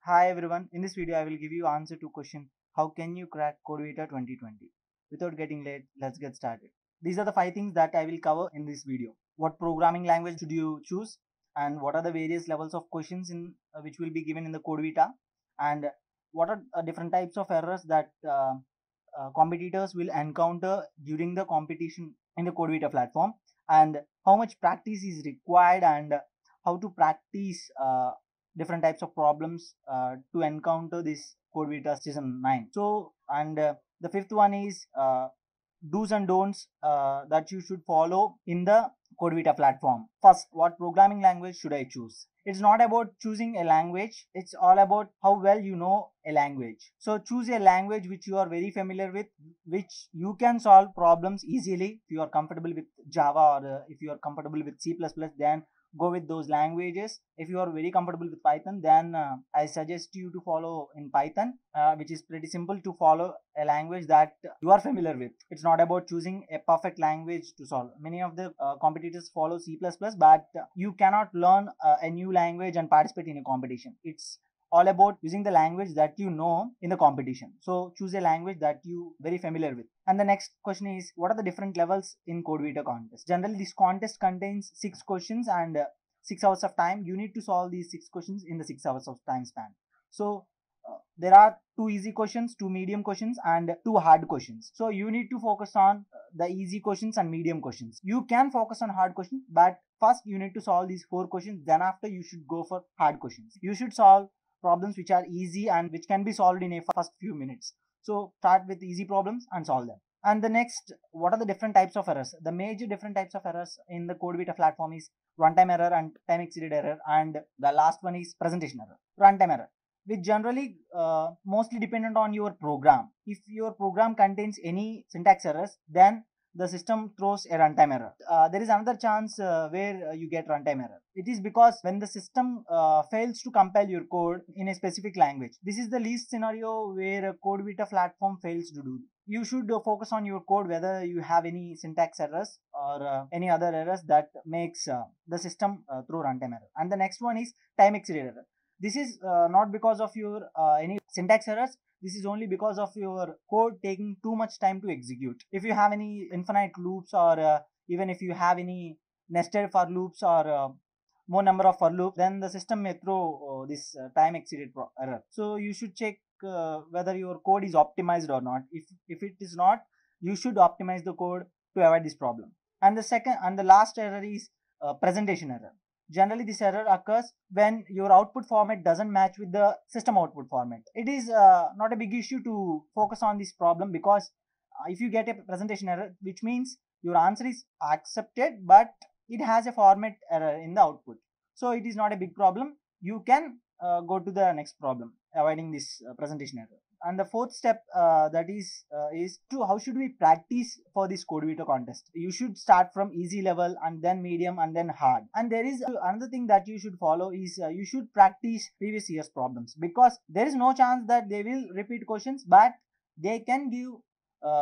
Hi everyone, in this video I will give you answer to question how can you crack CodeVita 2020. Without getting late, let's get started. These are the 5 things that I will cover in this video. What programming language should you choose, and what are the various levels of questions in which will be given in the CodeVita, and what are different types of errors that competitors will encounter during the competition in the CodeVita platform, and how much practice is required, and how to practice different types of problems to encounter this CodeVita season 9. So, and the fifth one is do's and don'ts that you should follow in the CodeVita platform. First, what programming language should I choose? It's not about choosing a language, it's all about how well you know a language. So choose a language which you are very familiar with, which you can solve problems easily. If you are comfortable with Java, or if you are comfortable with C++, then go with those languages. If you are very comfortable with Python, then I suggest you to follow in Python, which is pretty simple to follow a language that you are familiar with. It's not about choosing a perfect language to solve. Many of the competitors follow C++, but you cannot learn a new language and participate in a competition. It's all about using the language that you know in the competition. So choose a language that you very familiar with. And the next question is, what are the different levels in CodeVita contest? Generally, this contest contains 6 questions and 6 hours of time. You need to solve these 6 questions in the 6 hours of time span. So there are 2 easy questions, 2 medium questions, and 2 hard questions. So you need to focus on the easy questions and medium questions. You can focus on hard questions, but first you need to solve these 4 questions. Then after, you should go for hard questions. You should solve problems which are easy and which can be solved in a first few minutes. So start with easy problems and solve them. And the next, what are the different types of errors? The major different types of errors in the CodeVita platform is runtime error and time exceeded error, and the last one is presentation error. Runtime error, which generally mostly dependent on your program. If your program contains any syntax errors, then the system throws a runtime error. There is another chance where you get runtime error. It is because when the system fails to compile your code in a specific language. This is the least scenario where a CodeVita platform fails to do. You should focus on your code, whether you have any syntax errors or any other errors that makes the system throw runtime error. And the next one is time exceeded error. This is not because of your any syntax errors. This is only because of your code taking too much time to execute. If you have any infinite loops, or even if you have any nested for loops, or more number of for loops, then the system may throw this time exceeded error. So you should check whether your code is optimized or not. If it is not, you should optimize the code to avoid this problem. And the second and the last error is presentation error. Generally, this error occurs when your output format doesn't match with the system output format. It is not a big issue to focus on this problem, because if you get a presentation error, which means your answer is accepted, but it has a format error in the output. So it is not a big problem. You can go to the next problem, avoiding this presentation error. And the fourth step that is to how should we practice for this CodeVita contest. You should start from easy level, and then medium, and then hard. And there is another thing that you should follow is you should practice previous year's problems, because there is no chance that they will repeat questions, but they can give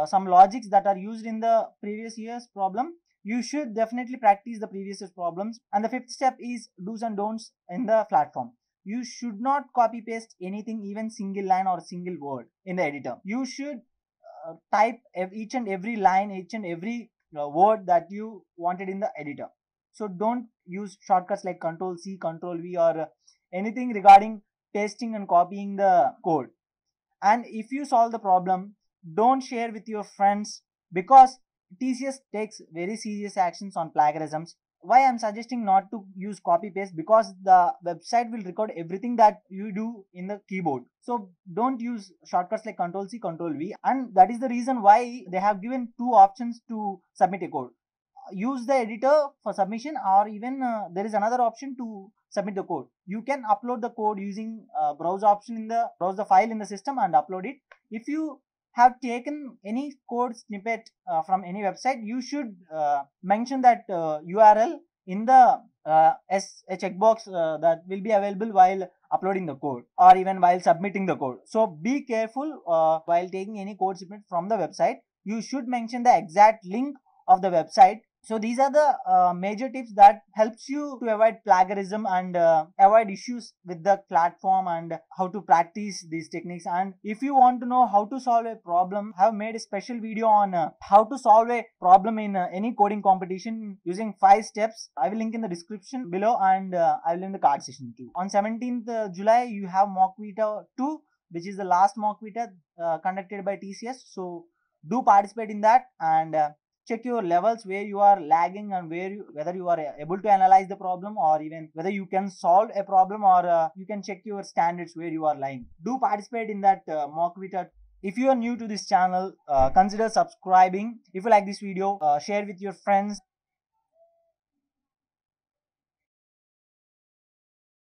some logics that are used in the previous year's problem. You should definitely practice the previous year's problems. And the fifth step is do's and don'ts in the platform. You should not copy paste anything, even single line or single word in the editor. You should type each and every line, each and every word that you wanted in the editor. So don't use shortcuts like Control C, Control V, or anything regarding pasting and copying the code. And if you solve the problem, don't share with your friends, because TCS takes very serious actions on plagiarisms. Why I'm suggesting not to use copy paste? Because the website will record everything that you do in the keyboard. So don't use shortcuts like Control C, Control V. And that is the reason why they have given 2 options to submit a code. Use the editor for submission, or even there is another option to submit the code. You can upload the code using browse option in the browse the file in the system and upload it. If you have taken any code snippet from any website, you should mention that URL in the a checkbox that will be available while uploading the code, or even while submitting the code. So be careful while taking any code snippet from the website. You should mention the exact link of the website So these are the major tips that helps you to avoid plagiarism and avoid issues with the platform, and how to practice these techniques. And if you want to know how to solve a problem, I have made a special video on how to solve a problem in any coding competition using 5 steps. I will link in the description below, and I will in the card section too. On 17th July you have mock vita 2, which is the last mock vita conducted by TCS. So do participate in that, and check your levels where you are lagging, and whether you are able to analyze the problem, or even whether you can solve a problem, or you can check your standards where you are lying. Do participate in that mock vita. If you are new to this channel, consider subscribing. If you like this video, share with your friends.